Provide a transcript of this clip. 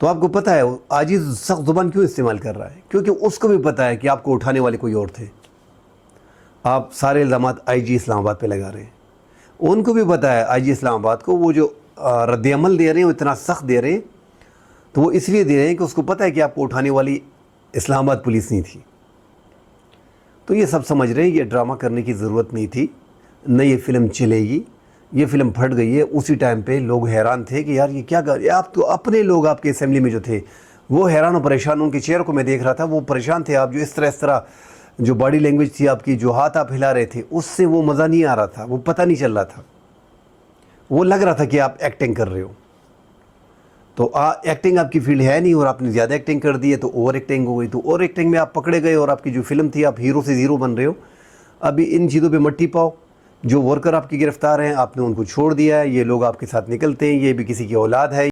تو آپ کو پتہ ہے عاجز سخت زبان کیوں استعمال کر رہا ہے؟ کیونکہ اس کو بھی پتہ ہے کہ آپ کو اٹھانے والے کوئی اور تھے. آپ سارے الزامات آئی جی اسلام آباد پہ لگا رہے ہیں. ان کو بھی پتہ ہے آئی جی اسلام آباد کو وہ جو رد عمل دے رہے ہیں وہ اتنا سخت دے رہے ہیں تو وہ اس لیے دے رہے ہیں کہ اس کو پتہ ہے کہ آپ کو اٹھانے والی اسلام آباد پولیس نہیں تھی. تو یہ سب سمجھ رہے ہیں یہ ڈرامہ کرنے کی ضرورت نہیں تھی، نہ یہ فلم چلے گی، یہ فلم پھٹ گئی ہے. اسی ٹائم پہ لوگ حیران تھے کہ یار یہ کیا کر، آپ تو اپنے لوگ آپ کے اسمبلی میں جو تھے وہ حیران و پریشان، ان کے چہروں کو میں دیکھ رہا تھا وہ پریشان تھے. آپ جو اس طرح جو باڈی لینگویج تھی آپ کی، جو ہاتھ آپ ہلا رہے تھے، اس سے وہ مزہ نہیں آ رہا تھا، وہ پتہ نہیں چل رہا تھا، وہ لگ رہا تھا کہ آپ ایکٹنگ کر رہے ہو. تو ایکٹنگ آپ کی فیلڈ ہے نہیں اور آپ نے زیادہ ایکٹنگ کر دی ہے تو اوور ایکٹنگ ہو گئی. تو اوور ایکٹنگ میں آپ پکڑے گئے اور آپ کی جو فلم تھی آپ ہیرو سے زیرو بن رہے ہو. ابھی ان چیزوں پہ مٹی پاؤ. جو ورکر آپ کی گرفتار ہیں آپ نے ان کو چھوڑ دیا ہے، یہ لوگ آپ کے ساتھ نکلتے ہیں، یہ بھی کسی کی اولاد ہے.